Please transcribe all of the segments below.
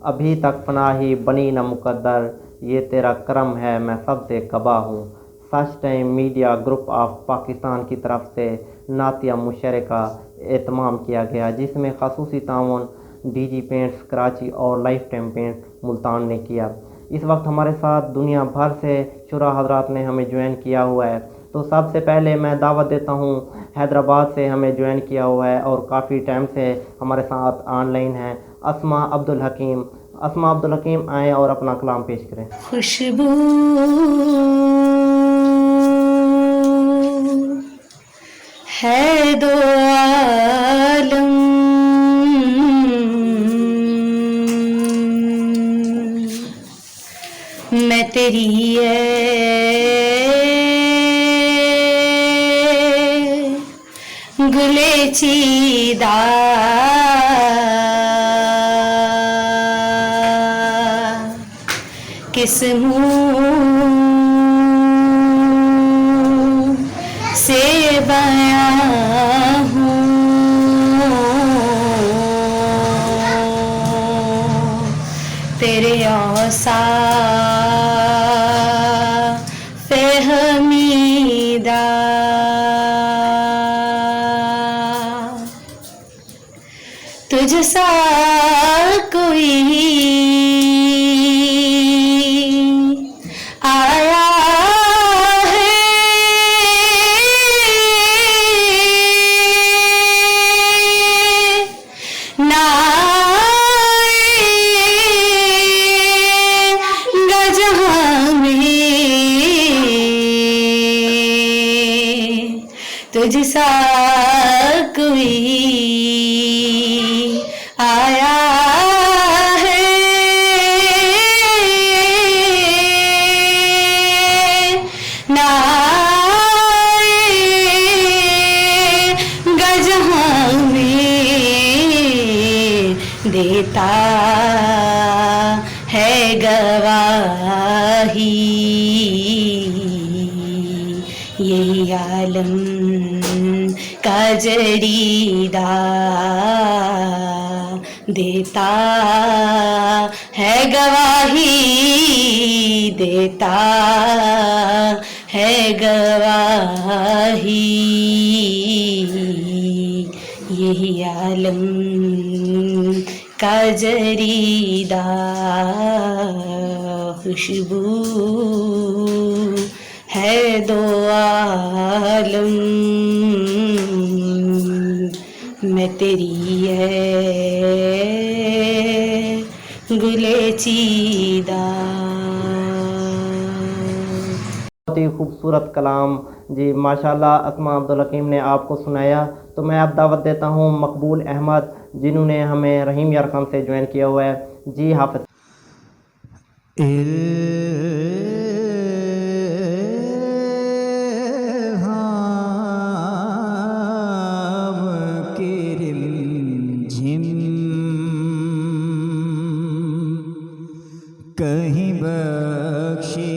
ابھی تک پناہی بنی نہ مقدر، یہ تیرا کرم ہے میں سب سے کبا ہوں۔ Such time media Group of Pakistan کی طرف سے نعتیہ مشاعرے کا اہتمام کیا گیا، جس میں خصوصی تعاون ڈی جی پینٹس کراچی اور لائف ٹائم پینٹ ملتان نے کیا۔ اس وقت ہمارے ساتھ دنیا بھر سے شعراء حضرات نے ہمیں جوائن کیا ہوا ہے، تو سب سے پہلے میں دعوت دیتا ہوں، حیدرآباد سے ہمیں جوائن کیا ہوا ہے اور کافی ٹائم سے ہمارے ساتھ آن لائن ہیں، اسما عبدالحکیم۔ اسما عبدالحکیم آئیں اور اپنا کلام پیش کریں۔ خوشبو ہے دو عالم، میں تیری گلے چیدہ کس منہ سے بیاں ہوں، تیرے اوصاف حمیدہ تجھ سا کوئی آیا ہے نہ آئے گا جہاں میں تجھ سا کوئی آیا ہے نہ آئے گا جہاں میں، دیتا ہے گواہی یہی عالم کا جریدہ، دیتا ہے گواہی، دیتا ہے گواہی یہی عالم کا جریدہ، خوشبو ہے دو عالم، میں تیری گلے چیدہ۔ بہت ہی خوبصورت کلام جی، ماشاءاللہ اسما عبدالحکیم نے آپ کو سنایا۔ تو میں اب دعوت دیتا ہوں مقبول احمد، جنہوں نے ہمیں رحیم یارخان سے جوائن کیا ہوا ہے۔ جی حافظ۔ کہیں بخشش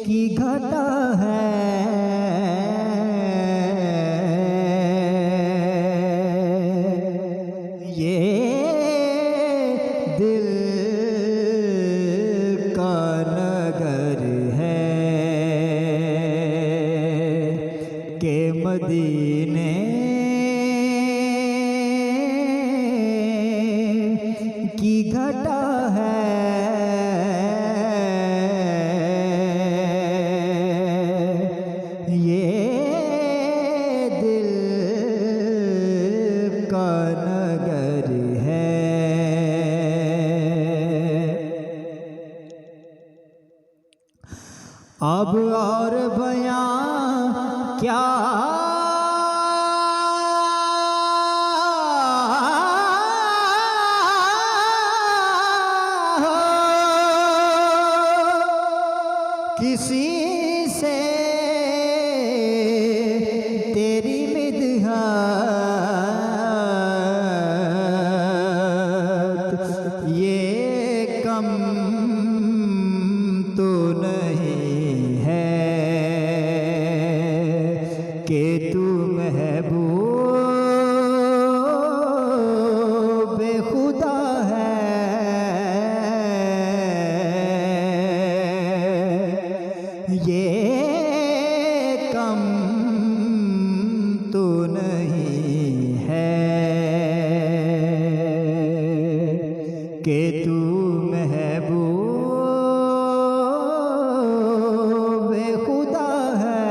کی گھٹا ہے، یہ دل کا نگر ہے کہ مدینے کی گھٹا ہے، یہ دل کا نگر ہے۔ اب اور بیان کیا کسی سے تیری مدحت، یہ کم تو نہیں ہے کہ کہ تو محبوب خدا ہے،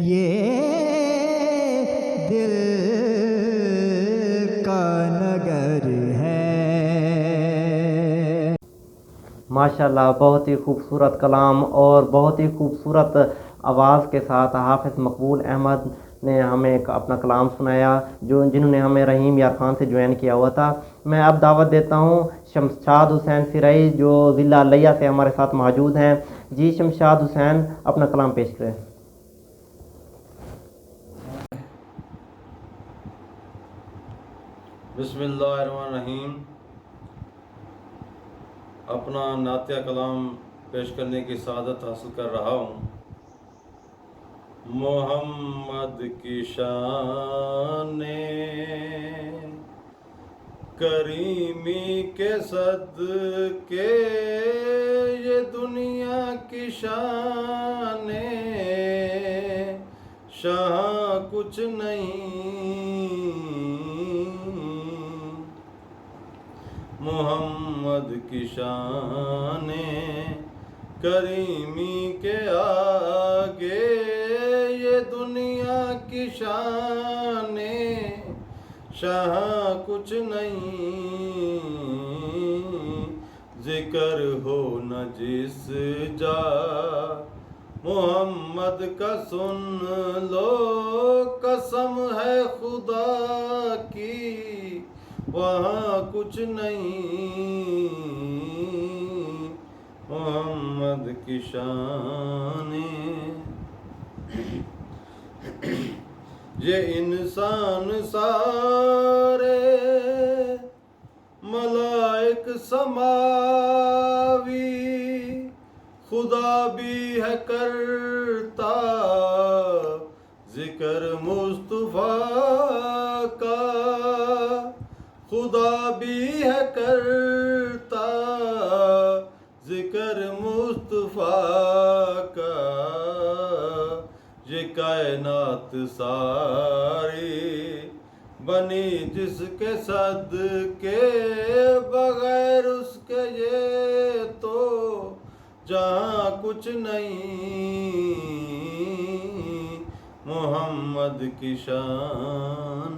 یہ دل کا نگر ہے۔ ماشاءاللہ، بہت ہی خوبصورت کلام اور بہت ہی خوبصورت آواز کے ساتھ حافظ مقبول احمد نے ہمیں اپنا کلام سنایا، جنہوں نے ہمیں رحیم یار خان سے جوائن کیا ہوا تھا۔ میں اب دعوت دیتا ہوں شمشاد حسین سرائی جو ضلع لیہ سے ہمارے ساتھ موجود ہیں۔ جی شمشاد حسین اپنا کلام پیش کریں۔ بسم اللہ الرحمن الرحیم۔ اپنا نعتیہ کلام پیش کرنے کی سعادت حاصل کر رہا ہوں۔ محمد کی شان کریمی کے صدقے یہ دنیا کی شان شاہ کچھ نہیں، محمد کی شان کریمی کے آگے یہ دنیا کی شان شاہ کچھ نہیں، ذکر ہو نہ جس جا محمد کا سن لو، قسم ہے خدا کی وہاں کچھ نہیں، محمد کی شان یہ انسان سارے ملائک سماوی خدا بھی ہے کرتا ذکر مصطفیٰ کا، خدا بھی ہے کرتا ذکر مصطفیٰ کا، یہ کائنات ساری بنی جس کے صدقے بغیر اس کے یہ تو جہاں کچھ نہیں، محمد کی شان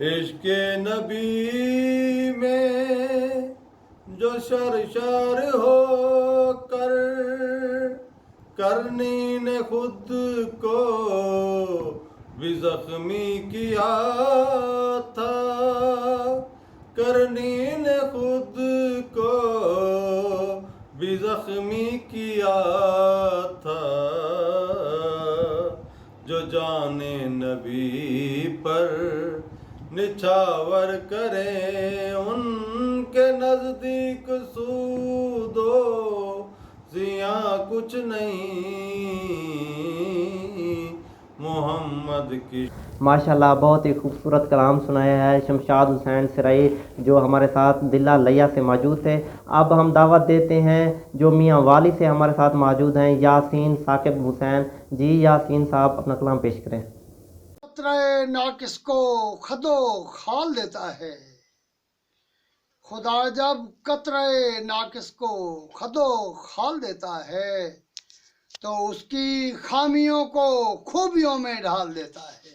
عشق نبی میں جو شرشار ہو کر کرنی نے خود کو بھی زخمی کیا تھا، کرنی نے خود کو بھی زخمی کیا تھا، جو جان نبی پر نچھاور کرے ان کے نزدیک سود و زیاں کچھ نہیں، محمد کی۔ ماشاءاللہ، بہت ہی خوبصورت کلام سنایا ہے شمشاد حسین سرائی جو ہمارے ساتھ ضلع لیہ سے موجود تھے۔ اب ہم دعوت دیتے ہیں جو میاں والی سے ہمارے ساتھ موجود ہیں، یاسین ثاقب حسین۔ جی یاسین صاحب اپنا کلام پیش کریں۔ قطرہ ناقص کو خدو خال دیتا ہے، خدا جب قطرہ ناقص کو خدو خال دیتا ہے تو اس کی خامیوں کو خوبیوں میں ڈھال دیتا ہے،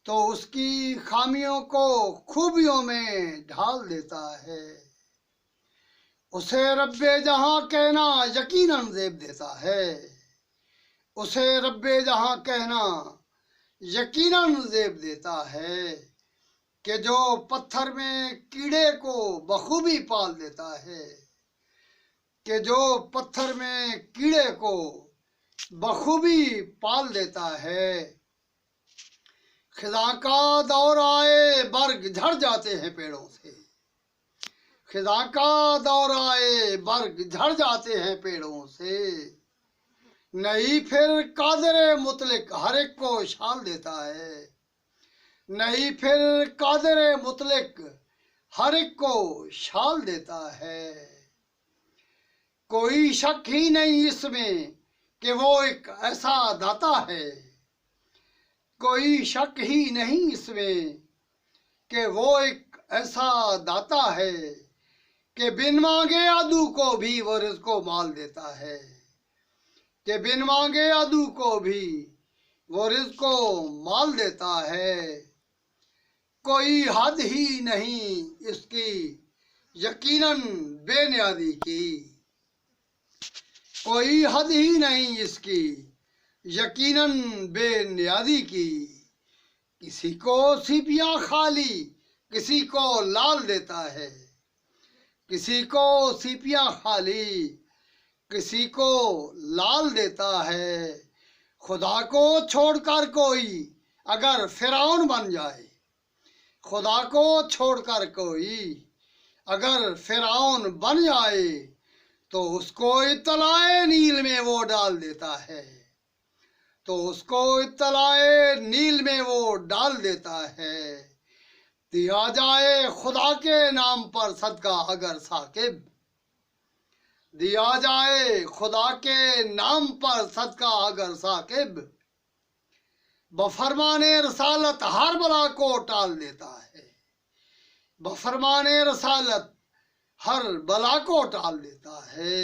تو اس کی خامیوں کو خوبیوں میں ڈھال دیتا ہے، اسے رب جہاں کہنا یقیناً زیب دیتا ہے، اسے رب جہاں کہنا یقیناً زیب دیتا ہے، کہ جو پتھر میں کیڑے کو بخوبی پال دیتا ہے، کہ جو پتھر میں کیڑے کو بخوبی پال دیتا ہے، خزاں کا دور آئے برگ جھڑ جاتے ہیں پیڑوں سے، خزاں کا دور آئے برگ جھڑ جاتے ہیں پیڑوں سے، نہیں پھر قادر مطلق ہر ایک کو شال دیتا ہے، نہیں پھر قادر مطلق ہر ایک کو شال دیتا ہے، کوئی شک ہی نہیں اس میں کہ وہ ایک ایسا داتا ہے، कोई शक ही नहीं इसमें कि वो एक ऐसा दाता है कि बिन मांगे आदू को भी वो रिज़्क़ माल देता है, कि बिन मांगे आदू को भी वो रिज़्क़ माल देता है। कोई हद ही नहीं इसकी यकीनन बेनियादी की, कोई हद ही नहीं इसकी यकीनन बेनियादी की। किसी को सीपियाँ खाली किसी को लाल देता है, किसी को सीपियाँ खाली किसी को लाल देता है। खुदा को छोड़कर कोई अगर फिरौन बन जाए, खुदा को छोड़कर कोई अगर फिरौन बन जाए तो उसको इत्तलाए नील में वो डाल देता है, तो उसको इत्तलाए नील में वो डाल देता है। दिया जाए खुदा के नाम पर सदका अगर साकिब, दिया जाए खुदा के नाम पर सदका अगर साकिब, बफरमाने रसालत हर बला को टाल देता है, बफरमाने रसालत हर बला को टाल देता है।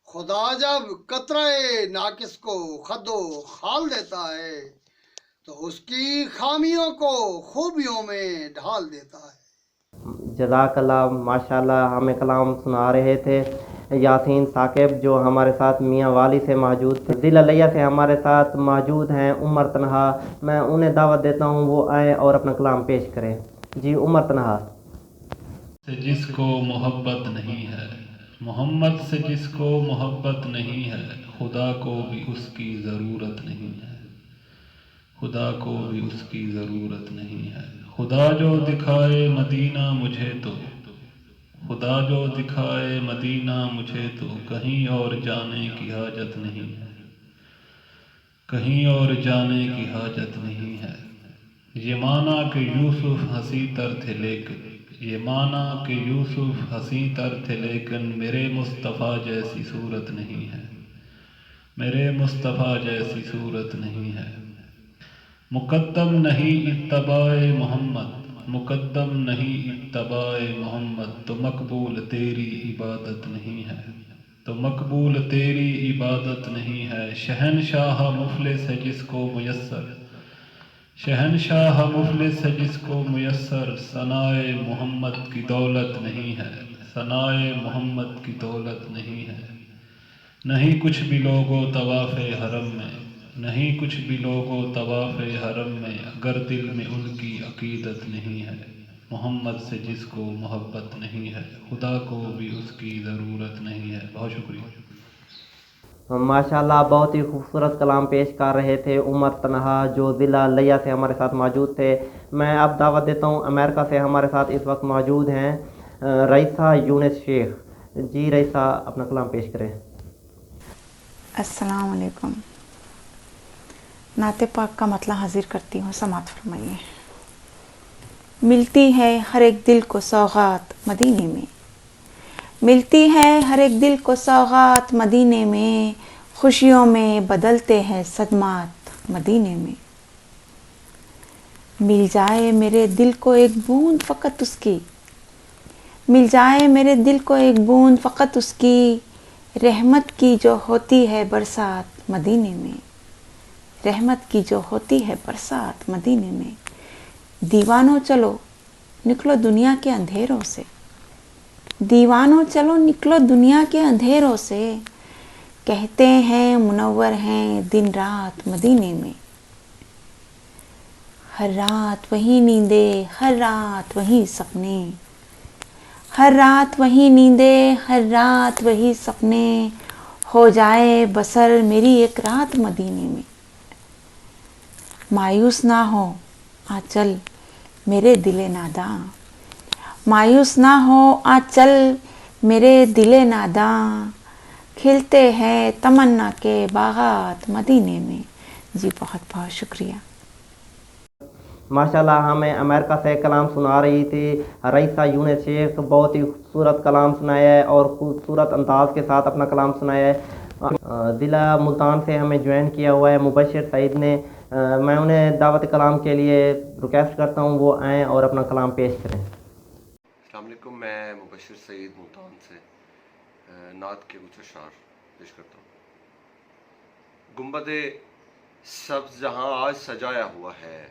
खुदा जब कतरे नाकिस को खदो खाल देता है तो उसकी खामियों को खूबियों में ढाल देता है। जज़ाकल्लाह, माशाल्लाह। हमें कलाम सुना रहे थे यासीन साकिब, जो हमारे साथ मियाँ वाली से मौजूद थे। दिल अलिया से हमारे साथ मौजूद हैं उमर तनहा। मैं उन्हें दावत देता हूँ वो आए और अपना कलाम पेश करें। जी उमर तनहा। से जिसको मोहब्बत नहीं है, मोहम्मद से जिसको मोहब्बत नहीं है, खुदा को भी उसकी ज़रूरत नहीं है, खुदा को भी उसकी ज़रूरत नहीं है। खुदा जो दिखाए मदीना मुझे तो, खुदा जो दिखाए मदीना मुझे तो, कहीं और जाने की हाजत नहीं है, कहीं और जाने की हाजत नहीं है। ये माना कि यूसुफ हंसी तर थे लेकिन, ये माना कि यूसुफ हंसी तर थे लेकिन मेरे मुस्तफ़ा जैसी सूरत नहीं है, मेरे मुस्तफ़ा जैसी सूरत नहीं है। मुक़द्दम नहीं इत्तबाए मोहम्मद, मुक़द्दम नहीं इत्तबाए मोहम्मद, तो मकबूल तेरी इबादत नहीं है, तो मकबूल तेरी इबादत नहीं है। शहनशाह मुफलिस है जिसको मुयस्सर, शहनशाह मुफलिस है जिसको मुयस्सर, सनाए मोहम्मद की दौलत नहीं है, सनाए मोहम्मद की दौलत नहीं है। नहीं कुछ भी लोगों तवाफ़े हरम में, नहीं कुछ भी लोगों तवाफ़े हरम में, अगर दिल में उनकी अकीदत नहीं है। मोहम्मद से जिसको मोहब्बत नहीं है, खुदा को भी उसकी ज़रूरत नहीं है। बहुत शुक्रिया। माशाल्लाह, बहुत ही खूबसूरत कलाम पेश कर रहे थे उमर तनहा, जो ज़िला लिया से हमारे साथ मौजूद थे। मैं अब दावत देता हूँ अमेरिका से हमारे साथ इस वक्त मौजूद हैं रईसा यूनिस शेख। जी रईसा, अपना कलाम पेश करें। अस्सलाम वालेकुम। नाते पाक का मतला हाजिर करती हूँ, समात फरमाइए। मिलती है हर एक दिल को सौगात मदीने में, मिलती है हर एक दिल को सौगात मदीने में, खुशियों में बदलते हैं सदमात मदीने में। मिल जाए मेरे दिल को एक बूंद फ़कत उसकी, मिल जाए मेरे दिल को एक बूंद फ़कत उसकी, रहमत की जो होती है बरसात मदीने में, रहमत की जो होती है बरसात मदीने में। दीवानों चलो निकलो दुनिया के अंधेरों से, दीवानों चलो निकलो दुनिया के अंधेरों से, कहते हैं मुनव्वर हैं दिन रात मदीने में। हर रात वही नींदे, हर रात वही सपने, हर रात वही नींदे, हर रात वही सपने, हो जाए बसर मेरी एक रात मदीने में। मायूस ना हो आंचल मेरे दिले नादा, मायूस ना हो आंचल मेरे दिले नादा, खिलते हैं तमन्ना के बागात मदीने में। जी बहुत बहुत शुक्रिया। माशाल्लाह, हमें अमेरिका से कलाम सुना रही थी रईसा यूनिस शेख। बहुत ही खूबसूरत कलाम सुनाया है और खूबसूरत अंदाज के साथ अपना कलाम सुनाया है। ज़िला मुल्तान से हमें ज्वाइन किया हुआ है मुबशिर सईद ने। میں انہیں دعوت کلام کے لیے ریکویسٹ کرتا ہوں وہ آئیں اور اپنا کلام پیش کریں۔ السلام علیکم، میں مبشر سعید ملتان سے نعت کے کچھ اشعار پیش کرتا ہوں۔ گنبد سبز جہاں آج سجایا ہوا ہے،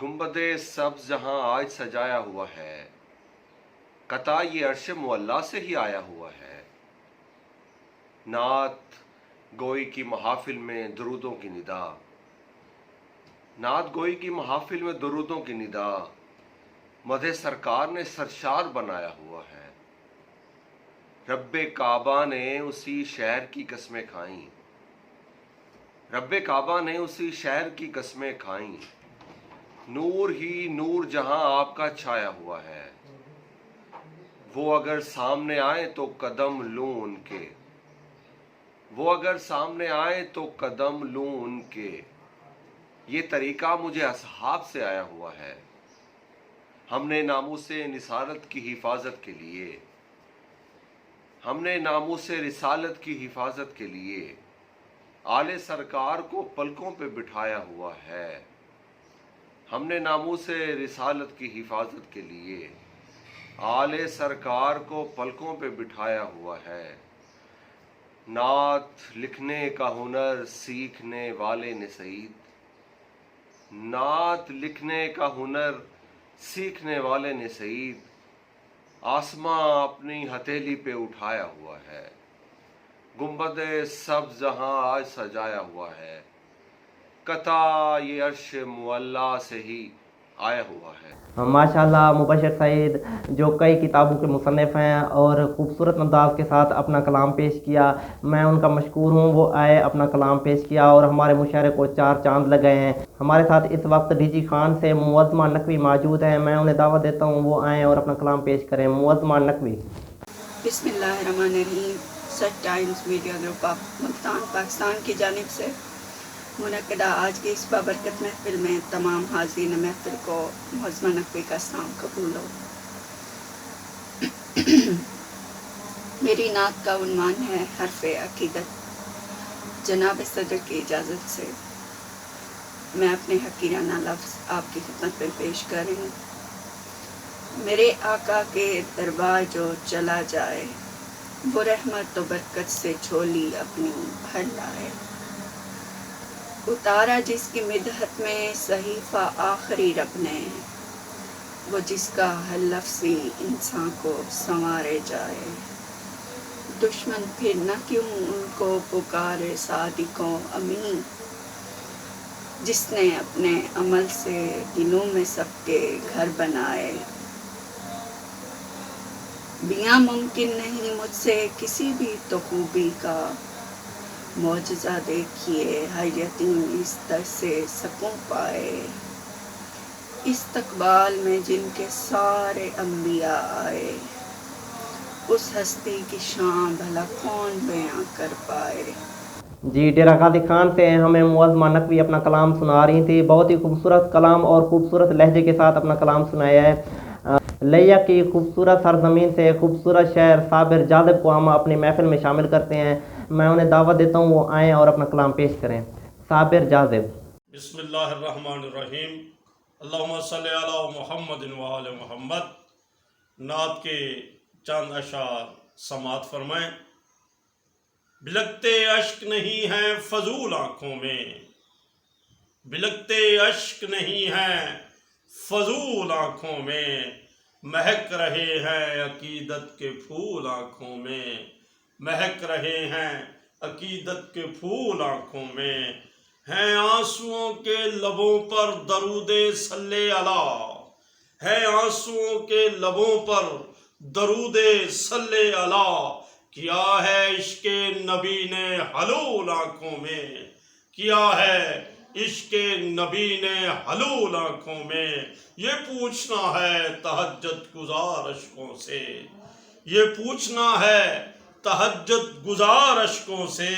گنبد سبز جہاں آج سجایا ہوا ہے، قطع یہ عرش معلیٰ سے ہی آیا ہوا ہے۔ نعت گوئی کی محافل میں درودوں کی ندا، نعت گوئی کی محافل میں درودوں کی ندا، مدح سرکار نے سرشار بنایا ہوا ہے۔ رب کعبہ نے اسی شہر کی قسمیں کھائیں، رب کعبہ نے اسی شہر کی قسمیں کھائیں، نور ہی نور جہاں آپ کا چھایا ہوا ہے۔ وہ اگر سامنے آئے تو قدم لوں ان کے، وہ اگر سامنے آئے تو قدم لوں ان کے، یہ طریقہ مجھے اصحاب سے آیا ہوا ہے۔ ہم نے ناموس رسالت کی حفاظت کے لیے، ہم نے ناموس رسالت کی حفاظت کے لیے آل سرکار کو پلکوں پہ بٹھایا ہوا ہے۔ ہم نے ناموس رسالت کی حفاظت کے لیے آل سرکار کو پلکوں پہ بٹھایا ہوا ہے۔ نعت لکھنے کا ہنر سیکھنے والے نے سعید، نعت لکھنے کا ہنر سیکھنے والے نے سعید، آسماں اپنی ہتھیلی پہ اٹھایا ہوا ہے۔ گنبد سبز جہاں آج سجایا ہوا ہے، قطع یہ عرش معلیٰ سے ہی آیا ہوا ہے۔ ماشاءاللہ مبشر سعید جو کئی کتابوں کے مصنف ہیں اور خوبصورت انداز کے ساتھ اپنا کلام پیش کیا، میں ان کا مشکور ہوں۔ وہ آئے اپنا کلام پیش کیا اور ہمارے مشاعرے کو 4 چاند لگ گئے ہیں۔ ہمارے ساتھ اس وقت ڈی جی خان سے معظمہ نقوی موجود ہیں، میں انہیں دعوت دیتا ہوں وہ آئیں اور اپنا کلام پیش کریں۔ معظمہ نقوی۔ بسم اللہ الرحمن الرحیم۔ Sach Times Media Group of Multan Pakistan کی جانب سے منعقدہ آج کی اس بابرکت محفل میں تمام حاضرین محفل کو معظمہ نقوی کا سلام قبول ہو۔ میری نعت کا عنوان ہے حرف عقیدت۔ جناب صدر کی اجازت سے میں اپنے حقیرانہ لفظ آپ کی خدمت میں پیش کر رہی ہوں۔ میرے آقا کے دربار جو چلا جائے، وہ رحمت و برکت سے جھولی اپنی بھر لائے۔ اتارا جس کی مدحت میں صحیفہ آخری رب نے، وہ جس کا ہر لفظی انسان کو سنوارے جائے۔ دشمن پھر نہ کیوں ان کو پکارے صادقوں امین، جس نے اپنے عمل سے دلوں میں سب کے گھر بنائے۔ بیاں ممکن نہیں مجھ سے کسی بھی تو خوبی کا، معجزہ دیکھیے ہر یتیم اس در سے سکون پائے۔ استقبال میں جن کے سارے انبیاء آئے، اس ہستی کی شان بھلا کون بیاں کر پائے۔ جی ڈیرہ غازی خان سے ہمیں معظمہ نقوی اپنا کلام سنا رہی تھی۔ بہت ہی خوبصورت کلام اور خوبصورت لہجے کے ساتھ اپنا کلام سنایا ہے۔ لیا کی خوبصورت سرزمین سے خوبصورت شہر صابر جاذب کو ہم اپنی محفل میں شامل کرتے ہیں۔ میں انہیں دعوت دیتا ہوں وہ آئیں اور اپنا کلام پیش کریں۔ صابر جاذب۔ بسم اللہ الرحمن الرحیم۔ اللہم صلی علی محمد وآل محمد۔ نعت کے چند اشعار سماعت فرمائیں۔ بلکتے اشک نہیں ہیں فضول آنکھوں میں، بلکتے اشک نہیں ہیں فضول آنکھوں میں، مہک رہے ہیں عقیدت کے پھول آنکھوں میں، مہک رہے ہیں عقیدت کے پھول آنکھوں میں، ہیں آنسوؤں کے لبوں پر درود صلی علی، ہے آنسوؤں کے لبوں پر درود صلی علی، کیا ہے عشق نبی نے حلول آنکھوں میں، کیا ہے عشق نبی نے حلول آنکھوں میں، یہ پوچھنا ہے تہجد گزار اشکوں سے، یہ پوچھنا ہے تہجد گزار اشکوں سے،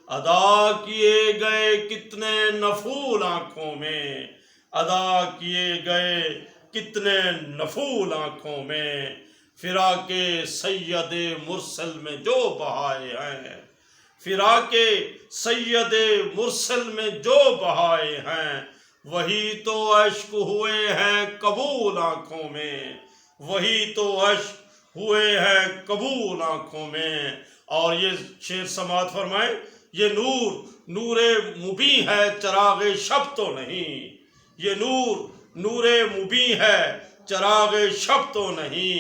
ادا کیے گئے کتنے نفول آنکھوں میں، ادا کیے گئے کتنے نفول آنکھوں میں، فراق سید مرسل میں جو بہائے ہیں، फिराक सैयद मुरसल में जो बहाए हैं वही तो अश्क हुए हैं कबूल आँखों में, वही तो अश्क हुए हैं कबूल आँखों में। और ये शेर समात फरमाए, ये नूर नूरे मुबी है चरागे शब तो नहीं, ये नूर नूरे मुबी है चरागे शब तो नहीं।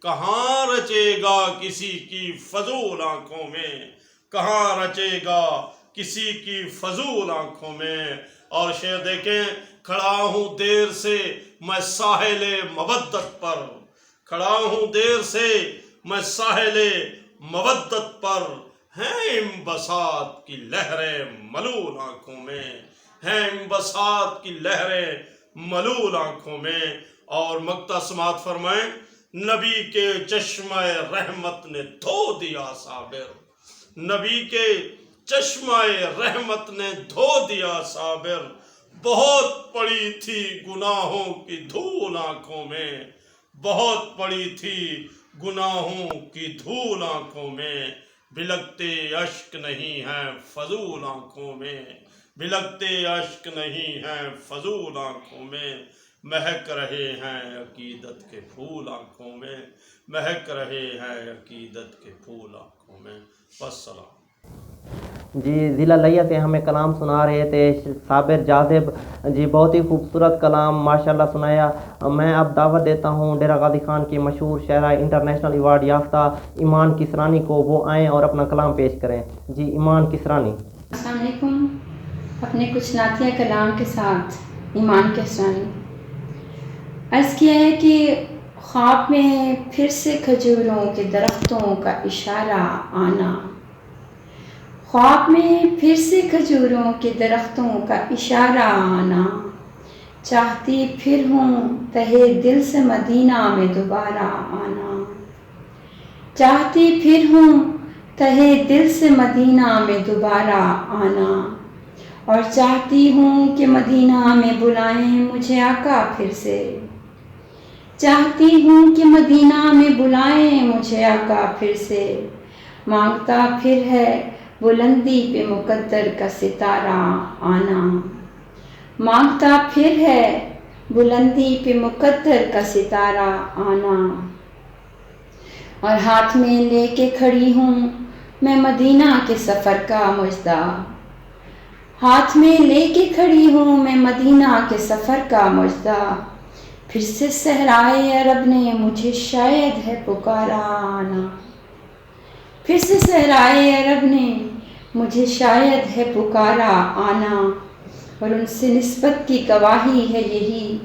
कहाँ रचेगा किसी की फजूल आँखों में, कहाँ रचेगा किसी की फजूल आँखों में। और शेर देखें, खड़ा हूँ देर से मैं साहिले मवद्दत पर, खड़ा हूँ देर से मैं साहिले मवद्दत पर, हैं इम्बसात की लहरें मलूल आँखों में, हैं इम्बसात की लहरें मलूल आँखों में। और मक्ता समात फरमाएं, नबी के चश्मे रहमत ने धो दिया साबिर, नबी के चश्मे रहमत ने धो दिया साबिर। बहुत पड़ी थी गुनाहों की धूल आँखों में, बहुत पड़ी थी गुनाहों की धूल आँखों में। बिलकते अश्क नहीं हैं फजूल आँखों में, बिलकते अश्क नहीं हैं फजूल आँखों में। महक रहे हैं अकीदत के फूल आँखों में, महक रहे हैं अकीदत के फूल आँखों में। वस्सलाम। जी ज़िला लिया से हमें कलाम सुना रहे थे साबिर जाज़िब जी, बहुत ही खूबसूरत कलाम माशाल्लाह सुनाया। मैं अब दावत देता हूँ डेरा गाजी खान के मशहूर शायरा इंटरनेशनल अवार्ड याफ्ता ईमान किसरानी को, वो आएँ और अपना कलाम पेश करें। जी ईमान किसरानी। अस्सलाम वालेकुम। अपने कुछ नातिया कलाम के साथ ईमान किसरानी। अर्ज़ किया है कि ख्वाब में फिर से खजूरों के दरख्तों का इशारा आना, ख्वाब में फिर से खजूरों के दरख्तों का इशारा आना, चाहती फिर हूँ तहे दिल से मदीना में दोबारा आना, चाहती फिर हूँ तहे दिल से मदीना में दोबारा आना, और चाहती हूँ कि मदीना में बुलाएं मुझे आका फिर से, चाहती हूँ कि मदीना में बुलाएं मुझे आका फिर से। मांगता फिर है बुलंदी पे मुकद्दर का सितारा आना, मांगता फिर है बुलंदी पे मुकद्दर का सितारा आना। और हाथ में लेके खड़ी हूँ मैं मदीना के सफ़र का मुजदा, हाथ में लेके खड़ी हूँ मैं मदीना के सफ़र का मुजदा। फिर से सहराए अरब ने मुझे शायद है पुकारा आना, फिर से सहराए अरब ने मुझे शायद है पुकारा आना। और उनसे निस्बत की गवाही है यही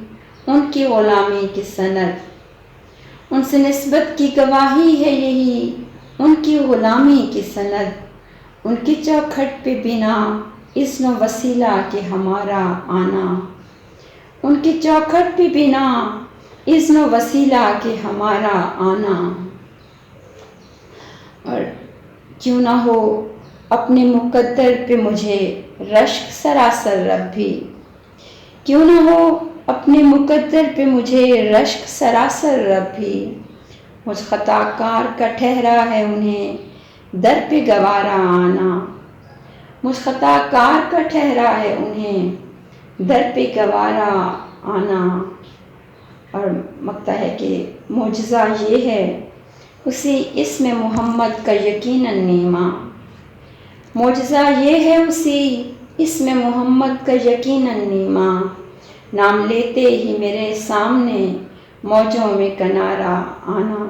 उनकी ग़ुलामी की सनद, उनसे निस्बत की गवाही है यही उनकी ग़ुलामी की सनद। उनकी चौखट पे बिना इज़्न वसीला के हमारा आना, उनकी चौखट पे बिना इज़्न वसीला के हमारा आना। और क्यों ना हो अपने मुकद्दर पे मुझे रश्क सरासर रब भी, क्यों ना हो अपने मुकद्दर पे मुझे रश्क सरासर रब भी। मुझ खताकार का ठहरा है उन्हें दर पे गवारा आना, मुझ खताकार का ठहरा है उन्हें दर पे गवारा आना। और मकता है कि मोजज़ा ये है उसी इसमें मोहम्मद का यकीनन नीमा, मोजज़ा ये है उसी इसमें मोहम्मद का यकीनन नीमा। नाम लेते ही मेरे सामने मौजों में किनारा आना,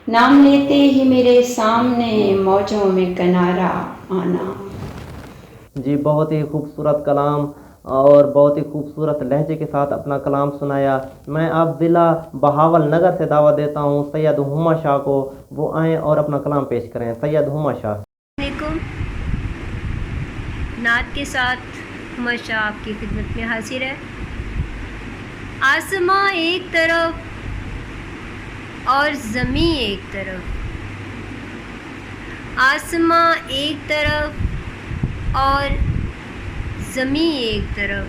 नाम लेते ही मेरे सामने मौजों में किनारा आना। जी बहुत ही खूबसूरत कलाम और बहुत ही खूबसूरत लहजे के साथ अपना कलाम सुनाया। मैं अब ज़िला बहावल नगर से दावत देता हूँ सैयद हुमा शाह को, वो आएँ और अपना कलाम पेश करें। सैयद हुमा शाह। नात के साथ हुमा शाह आपकी खिदमत में हाजिर है। आसमां एक तरफ और ज़मीं एक तरफ, आसमां एक तरफ और ज़मीं एक तरफ,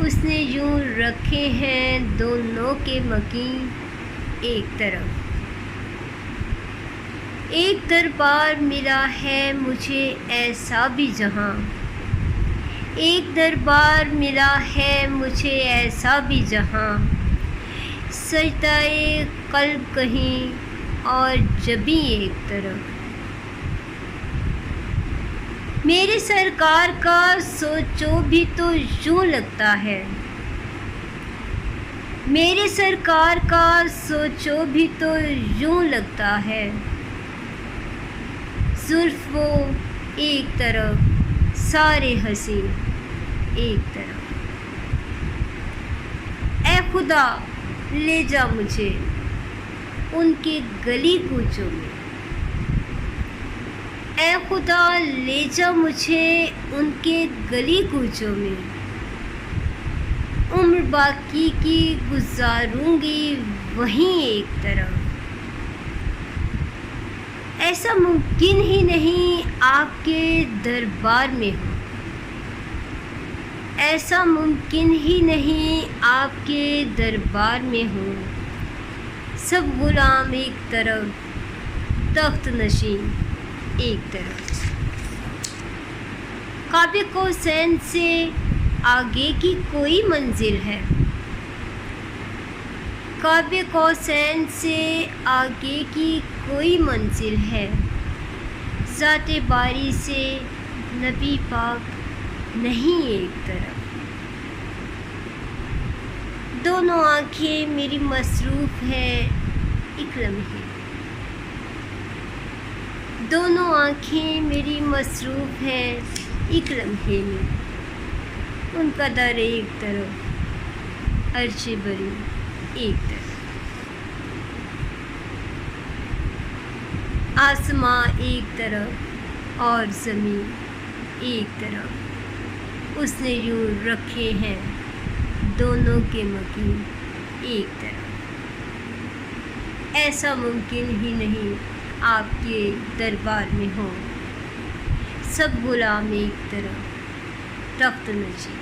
उसने यूं रखे हैं दोनों के मकीन एक तरफ। ایک دربار ملا ہے مجھے ایسا بھی جہاں، ایک دربار ملا ہے مجھے ایسا بھی جہاں، سجدۂ قلب کہیں اور جبیں ایک طرف۔ میرے سرکار کا سوچو بھی تو یوں لگتا ہے، میرے سرکار کا سوچو بھی تو یوں لگتا ہے، زلف وہ ایک طرف سارے ہنسی ایک طرف۔ اے خدا لے جا مجھے ان کے گلی کوچوں میں، اے خدا لے جا مجھے ان کے گلی کوچوں میں، عمر باقی کی گزاروں گی وہیں ایک طرف۔ ایسا ممکن ہی نہیں آپ کے دربار میں ہوں، ایسا ممکن ہی نہیں آپ کے دربار میں ہوں، سب غلام ایک طرف تخت نشین ایک طرف۔ قاب قوسین سے آگے کی کوئی منزل ہے، قاب قوسین سے آگے کی کوئی منزل ہے، ذات باری سے نبی پاک نہیں ایک طرف۔ دونوں آنکھیں میری مصروف ہے ایک لمحے، دونوں آنکھیں میری مصروف ہے ایک لمحے میں، ان کا در ایک طرف عرش بری ایک طرف۔ آسماں ایک طرف اور زمین ایک طرف، اس نے یوں رکھے ہیں دونوں کے مکین ایک طرف۔ ایسا ممکن ہی نہیں آپ کے دربار میں ہوں، سب غلام ایک طرف تخت نشین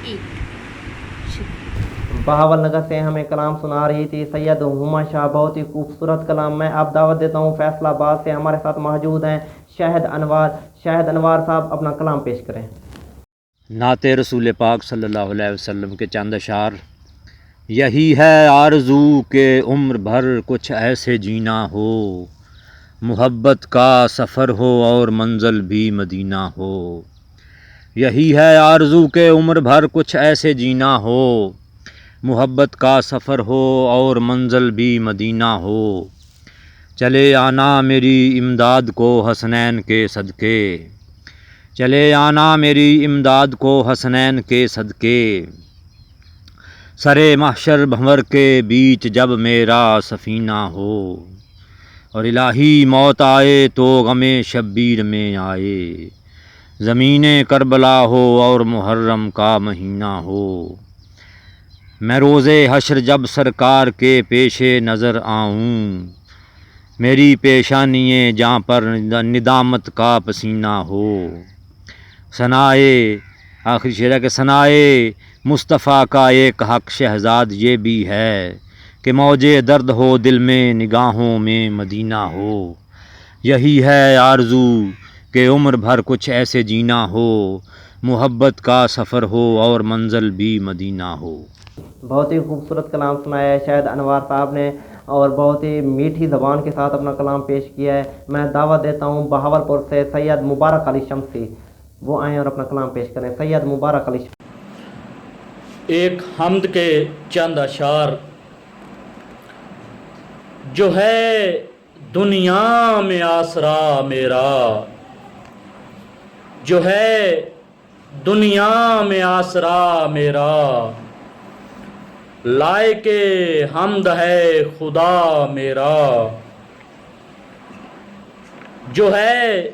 ایک طرف۔ شکریہ۔ بہاول نگر سے ہمیں کلام سنا رہی تھی سید ہما شاہ، بہت ہی خوبصورت کلام۔ میں اب دعوت دیتا ہوں فیصلہ آباد سے ہمارے ساتھ موجود ہیں شاہد انوار۔ شاہد انوار صاحب اپنا کلام پیش کریں۔ نعت رسول پاک صلی اللہ علیہ وسلم کے چند اشعار۔ یہی ہے آرزو کہ عمر بھر کچھ ایسے جینا ہو، محبت کا سفر ہو اور منزل بھی مدینہ ہو۔ یہی ہے آرزو کہ عمر بھر کچھ ایسے جینا ہو، محبت کا سفر ہو اور منزل بھی مدینہ ہو۔ چلے آنا میری امداد کو حسنین کے صدقے، چلے آنا میری امداد کو حسنین کے صدقے، سرے محشر بھنور کے بیچ جب میرا سفینہ ہو، اور الہی موت آئے تو غم شبیر میں آئے، زمین کربلا ہو اور محرم کا مہینہ ہو۔ میں روز حشر جب سرکار کے پیش نظر آؤں، میری پیشانییں جہاں پر ندامت کا پسینہ ہو۔ ثنائے آخری شعر ہے کہ ثنائے مصطفیٰ کا ایک حق شہزاد یہ بھی ہے کہ موج درد ہو دل میں نگاہوں میں مدینہ ہو۔ یہی ہے آرزو کہ عمر بھر کچھ ایسے جینا ہو، محبت کا سفر ہو اور منزل بھی مدینہ ہو۔ بہت ہی خوبصورت کلام سنایا ہے شاہد انوار صاحب نے، اور بہت ہی میٹھی زبان کے ساتھ اپنا کلام پیش کیا ہے۔ میں دعوت دیتا ہوں بہاولپور سے سید مبارک علی شمسی، وہ آئیں اور اپنا کلام پیش کریں۔ سید مبارک علی شمسی۔ ایک حمد کے چند اشعار۔ جو ہے دنیا میں آسرا میرا، جو ہے دنیا میں آسرا میرا، لائق حمد ہے خدا میرا۔ جو ہے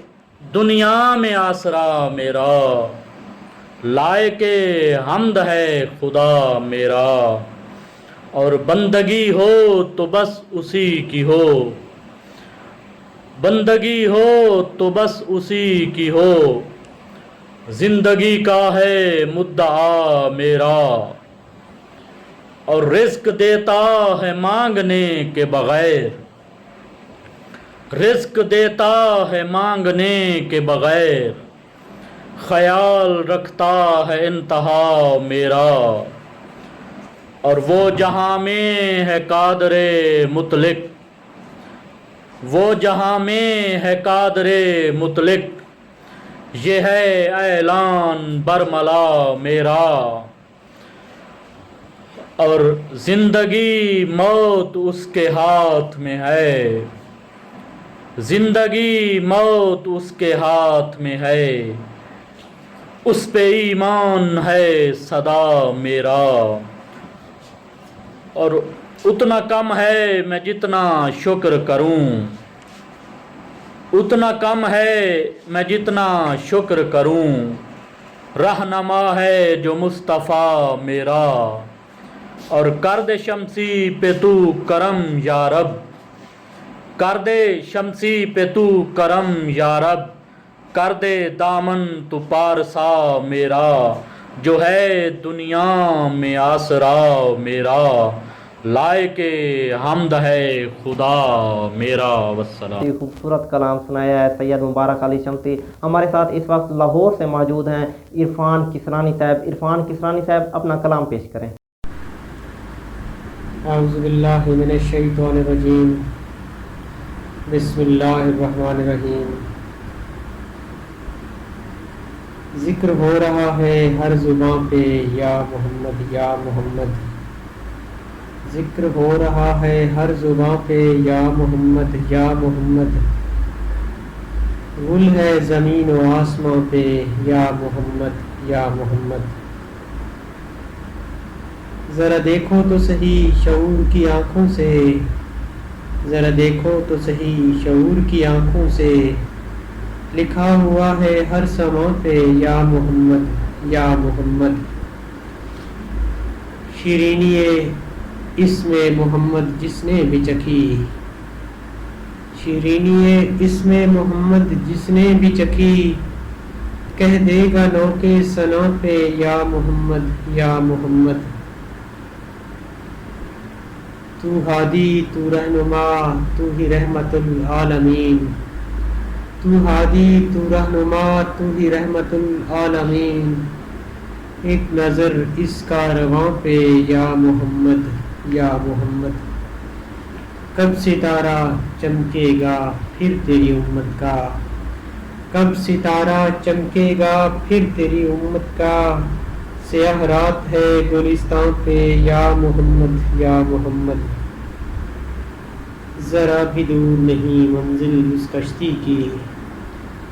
دنیا میں آسرا میرا، لائق حمد ہے خدا میرا، اور بندگی ہو تو بس اسی کی ہو، بندگی ہو تو بس اسی کی ہو، زندگی کا ہے مدعا میرا، اور رزق دیتا ہے مانگنے کے بغیر، रिस्क देता है मांगने के बगैर, ख्याल रखता है इंतहा मेरा। और वो जहाँ में है कादरे मुतलिक, वो जहाँ में है कादरे मुतलिक, ये है ऐलान बरमला मेरा। और जिंदगी मौत उसके हाथ में है, जिंदगी मौत उसके हाथ में है, उस पे ईमान है सदा मेरा। और उतना कम है मैं जितना शुक्र करूं, उतना कम है मैं जितना शुक्र करूं। रहनमा है जो मुस्तफ़ा मेरा, और कर दे शमसी पे तू करम या रब, कर दे शमसी पे तू करम या रब, कर दे दामन तू पारसा मेरा, जो है दुनिया में आसरा मेरा। लायके हमद है खुदा मेरा। वस्सलाम। खूबसूरत कलाम सुनाया है सैयद मुबारक अली शमसी। हमारे साथ इस वक्त लाहौर से मौजूद हैं इरफान किसरानी साहब। इरफान किसरानी साहब अपना कलाम पेश करें। औज़ुबिल्लाहि मिनश्शैतानिर्रजीम, बिस्मिल्लाहिर्रहमानिर्रहीम। ज़िक्र हो रहा है हर ज़ुबां पे या मोहम्मद या मोहम्मद, ज़िक्र हो रहा है हर ज़ुबां पे या मोहम्मद या मोहम्मद। गुल है ज़मीन व आसमां पे या मोहम्मद या मोहम्मद। ज़रा देखो तो सही शऊर की आँखों से, ज़रा देखो तो सही शऊर की आँखों से, लिखा हुआ है हर समा पे या मोहम्मद या मोहम्मद। शीरीनिए इसमें मोहम्मद जिसने भी चखी, शीरीनिए इसमें मोहम्मद जिसने भी चखी, कह देगा नौ के सना पे या मोहम्मद या मोहम्मद। तू हादी तू रहनुमा तू ही रहमतुल आलमीन, तू हादी तू रहनुमा तू ही रहमतुल आलमीन। एक नज़र इस कारवां पे या मोहम्मद या मोहम्मद। कब सितारा चमकेगा फिर तेरी उम्मत का, कब सितारा चमकेगा फिर तेरी उम्मत का। स्याह रात है गुलिस्तान पे या मोहम्मद या मोहम्मद। ज़रा भी दूर नहीं मंजिल उस कश्ती की,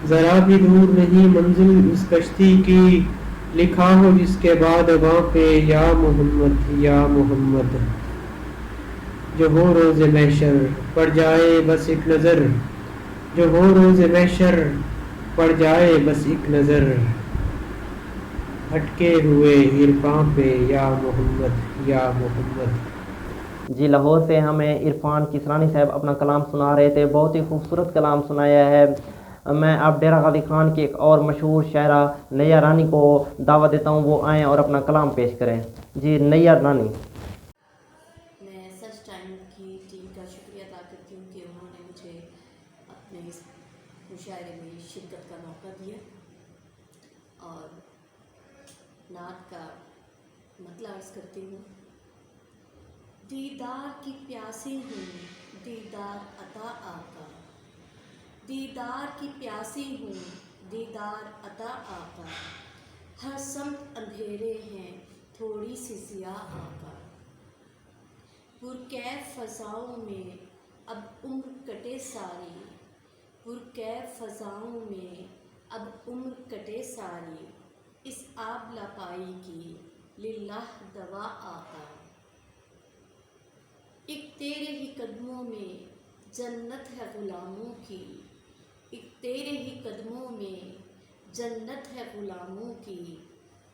ज़रा भी दूर नहीं मंजिल उस कश्ती की, लिखा हो जिसके बाद वहाँ पे या मोहम्मद या मोहम्मद। जो हो रोज़े महशर पड़ जाए बस एक नज़र, जो हो रोज़े महशर पड़ जाए बस एक नज़र। भटके हुए इरफान पे या मोहम्मद या मोहम्मद। जी लाहौर से हमें इरफान किसरानी साहब अपना कलाम सुना रहे थे। बहुत ही खूबसूरत कलाम सुनाया है। मैं अब डेरा गाजी खान की एक और मशहूर शायरा नैया रानी को दावत देता हूँ, वो आएँ और अपना कलाम पेश करें। जी नैया रानी। मैं सच टाइम की टीम का शुक्रिया अदा करती हूँ कि उन्होंने मुझे अपने इस मुशायरे में शिरकत का मौका दिया और नात का मतलब अर्ज़ करती हूँ। दीदार की प्यासी हूँ दीदार अता आका, दीदार की प्यासी हूँ दीदार अता आका। हर समत अंधेरे हैं थोड़ी सी ज़िया आका। पुरकैफ फ़ज़ाओं में अब उम्र कटे सारी, पुरकैफ फ़ज़ाओं में अब उम्र कटे सारी। इस आब लापाई की लिल्लाह दवा आका। एक तेरे ही कदमों में जन्नत है ग़ुलामों की, एक तेरे ही कदमों में जन्नत है ग़ुलामों की।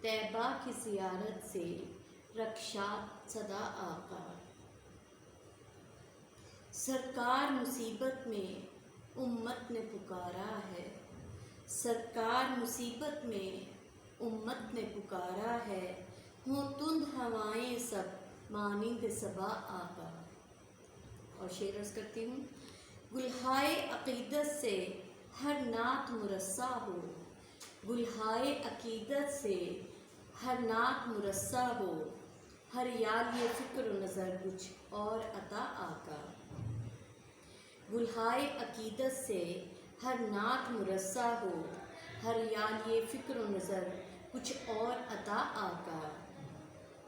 तैबा की ज़ियारत से रक्षात सदा आका। सरकार मुसीबत में उम्मत ने पुकारा है, सरकार मुसीबत में उम्मत ने पुकारा है। हों तुंद हवाएं सब मानिंद सबा आका। और शेर अर्ज़ करती हूँ। گلہائے عقیدت سے ہر نعت مرصع ہو، گلہائے عقیدت سے ہر نعت مرصع ہو، ہر یال یہ فکر و نظر کچھ اور عطا آقا۔ گلہائے عقیدت سے ہر نعت مرصع ہو، ہر یال یہ فکر و نظر کچھ اور عطا آقا۔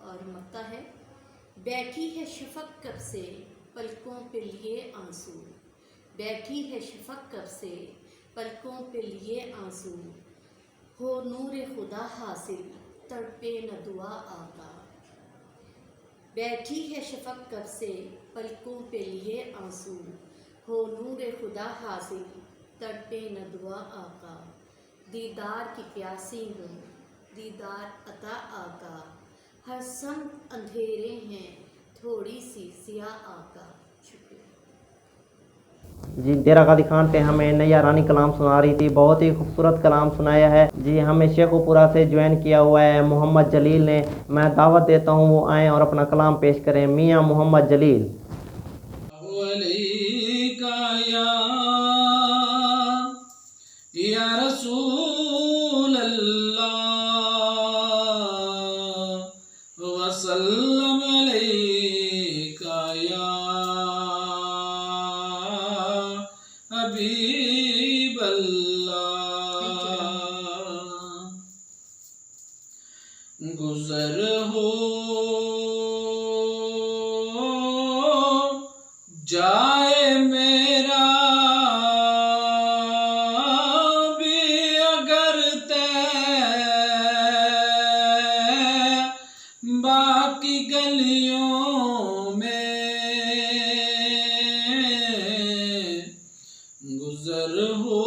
اور مقطع ہے، بیٹھی ہے شفق کب سے پلکوں پہ لیے آنسو، بیٹھی ہے شفق کب سے پلکوں پہ لیے آنسو، ہو نور خدا حاصل تڑپے نہ دعا آقا۔ بیٹھی ہے شفق کب سے پلکوں پہ لیے آنسو، ہو نور خدا حاصل تڑپے نہ دعا آقا۔ دیدار کی پیاسی ہوں دیدار عطا آقا، ہر سمت اندھیرے ہیں تھوڑی سی سیاہ آقا۔ شکریہ۔ جی ڈیرہ غازی خان پہ ہمیں نیا رانی کلام سنا رہی تھی، بہت ہی خوبصورت کلام سنایا ہے جی۔ ہمیں شیخو پورہ سے جوائن کیا ہوا ہے محمد جلیل نے، میں دعوت دیتا ہوں وہ آئیں اور اپنا کلام پیش کریں۔ میاں محمد جلیل۔ یا رسول اللہ وسلم علیکہ یا حبیب اللہ، گزر ہو جائے میرا باقی گلیوں میں گزر ہو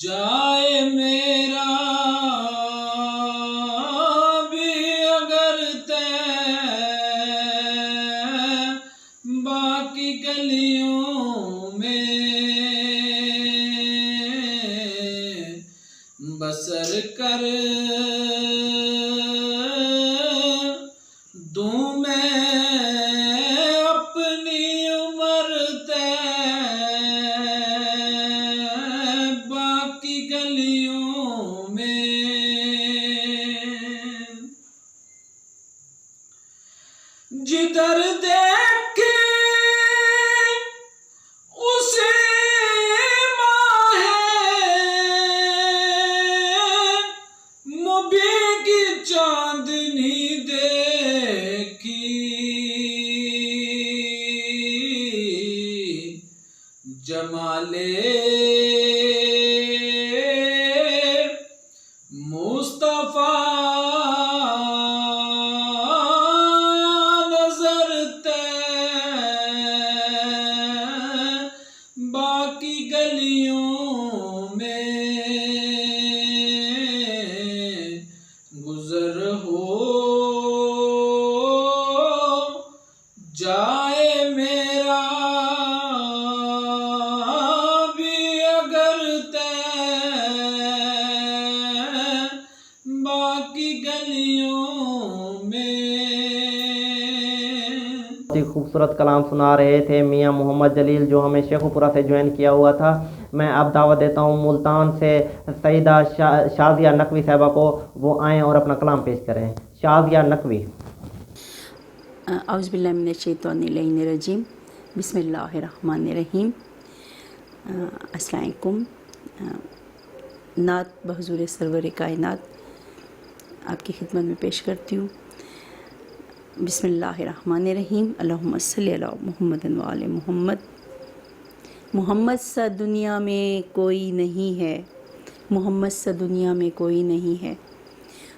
جائے میرا بھی اگر باقی گلیوں میں بسر کر دوں میں اپنی عمر باقی گلیوں میں، جدھر دیکھے اسے چاندنی دیکھی، جمال مصطفیٰ نظر باقی گلیوں میں گزر ہو جائے میرا بھی اگر باقی گلیوں میں۔ بہت ہی خوبصورت کلام سنا رہے تھے میاں محمد جلیل جو ہمیں شیخو پورہ سے جوائن کیا ہوا تھا۔ میں اب دعوت دیتا ہوں ملتان سے سیدہ شازیہ نقوی صاحبہ کو، وہ آئیں اور اپنا کلام پیش کریں۔ شازیہ نقوی۔ اعوذ باللہ من الشیطان الرجیم، بسم اللہ الرحمن الرحیم۔ السلام علیکم۔ نعت بحضور سرور کائنات آپ کی خدمت میں پیش کرتی ہوں۔ بسم اللہ الرحمن الرحیم، اللہم صلی علی محمد وآل محمد۔ محمد سا دنیا میں کوئی نہیں ہے، محمد سا دنیا میں کوئی نہیں ہے،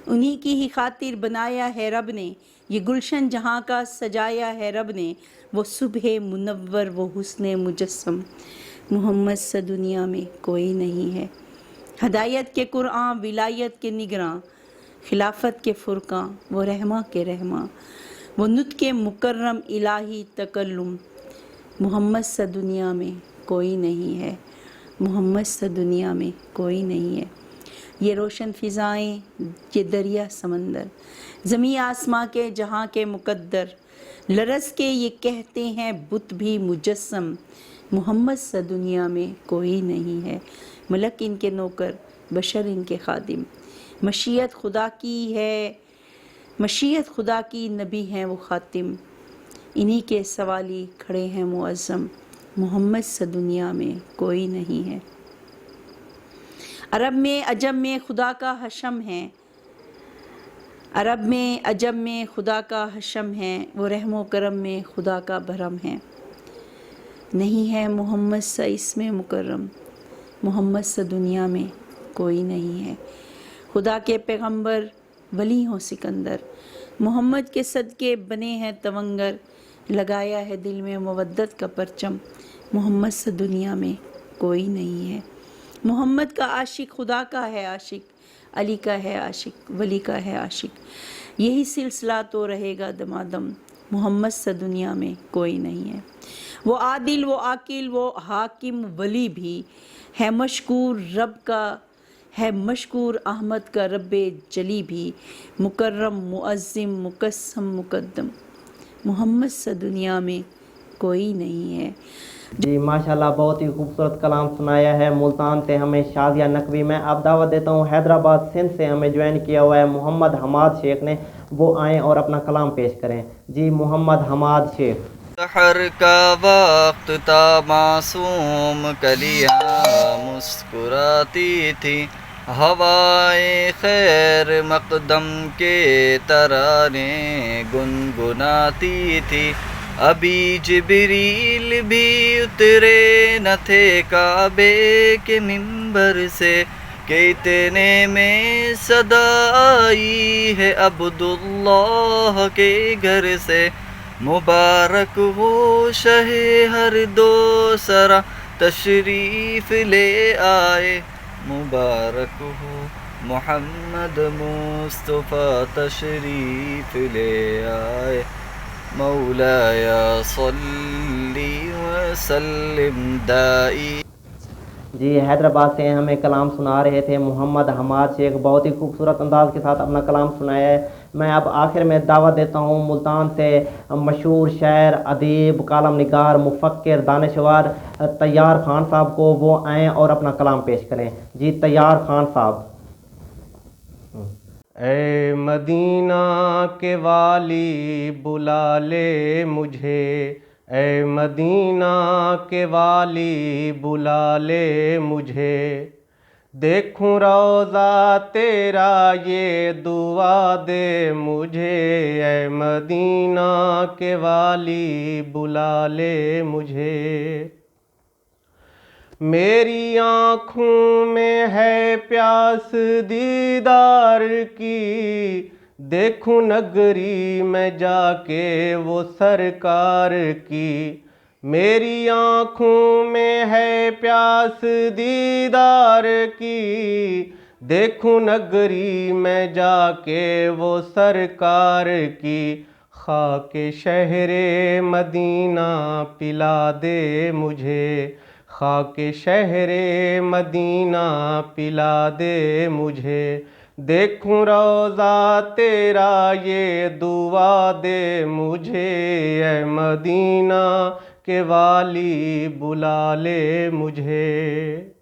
انہی کی ہی خاطر بنایا ہے رب نے، یہ گلشن جہاں کا سجایا ہے رب نے، وہ صبح منور وہ حسن مجسم، محمد سا دنیا میں کوئی نہیں ہے۔ ہدایت کے قرآن، ولایت کے نگراں، خلافت کے فرقاں، وہ رحماں کے رحماں، وہ نطق مکرم الہی تکلم، محمد سا دنیا میں کوئی نہیں ہے، محمد سا دنیا میں کوئی نہیں ہے۔ یہ روشن فضائیں، یہ دریا سمندر، زمین آسماں کے جہاں کے مقدر، लरस के ये कहते हैं बुत भी मुजस्सम, मोहम्मद सा दुनिया में कोई नहीं है। मलक इनके नौकर, बशर इनके खादिम, मशीयत खुदा की है, मशीयत खुदा की नबी हैं वो खातिम, इन्हीं के सवाली खड़े हैं मुअज़्ज़म, मोहम्मद सा दुनिया में कोई नहीं है। अरब में अजम में खुदा का हशम है, अरब में अजम में खुदा का हशम है, वो रहमो करम में खुदा का भरम है। नहीं है मोहम्मद सा इसमें मुकर्रम, मोहम्मद सा दुनिया में कोई नहीं है। खुदा के पैगंबर वली हो सिकंदर, मोहम्मद के सदके बने हैं तवंगर, लगाया है दिल में मवद्दत का परचम, मोहम्मद सा दुनिया में कोई नहीं है। मोहम्मद का आशिक खुदा का है आशिक, अली का है आशिक, वली का है आशिक, यही सिलसिला तो रहेगा दमादम, मोहम्मद सा दुनिया में कोई नहीं है। वो आदिल, वो आकिल, वो हाकिम वली भी है मशकूर रब का, है मशकूर अहमद का रब्बे जली भी, मुकर्रम मुअज़्ज़िम मुकस्सम मुकद्दम, मोहम्मद सा दुनिया में कोई नहीं है। जी माशाल्लाह, बहुत ही खूबसूरत कलाम सुनाया है। मुल्तान से हमें शाजिया नकवी। मैं अब दावत देता हूँ हैदराबाद सिंध से हमें ज्वाइन किया हुआ है मोहम्मद हमाद शेख ने, वो आएँ और अपना कलाम पेश करें। जी मोहम्मद हमाद शेख। सहर का वक्त था, मासूम कलियाँ मुस्कुराती थी, हवाएं खैर मकदम के तराने गुनगुनाती थी, अभी जिब्रील भी उतरे न थे काबे के मिंबर से, कि इतने में सदा आई है अब्दुल्लाह के घर से, मुबारक हो शहे हर दो सरा तशरीफ ले आए, मुबारक हो मोहम्मद मुस्तफ़ा तशरीफ ले आए, मौलाया सल्ली व सल्लिम दाई। जी हैदराबाद से हमें कलाम सुना रहे थे मोहम्मद हमाद शेख, बहुत ही खूबसूरत अंदाज के साथ अपना कलाम सुनाया है। मैं अब आखिर में दावत देता हूँ मुल्तान से मशहूर शायर, अदीब, कालम निगार, मुफक्किर, दानिशवर तैयार खान साहब को, वो आएँ और अपना कलाम पेश करें। जी तैयार खान साहब। ऐ मदीना के वाली बुला ले मुझे, ऐ मदीना के वाली बुला ले मुझे, देखूं रोज़ा तेरा ये दुआ दे मुझे, ऐ मदीना के वाली बुला ले मुझे। मेरी आँखों में है प्यास दीदार की, देखूं नगरी में जाके वो सरकार की, मेरी आँखों में है प्यास दीदार की, देखूं नगरी में जाके वो सरकार की, खाके शहरे मदीना पिला दे मुझे, खाके शहरे मदीना पिला दे मुझे, देखूं रोज़ा तेरा ये दुआ दे मुझे, ऐ मदीना के वाली बुला ले मुझे।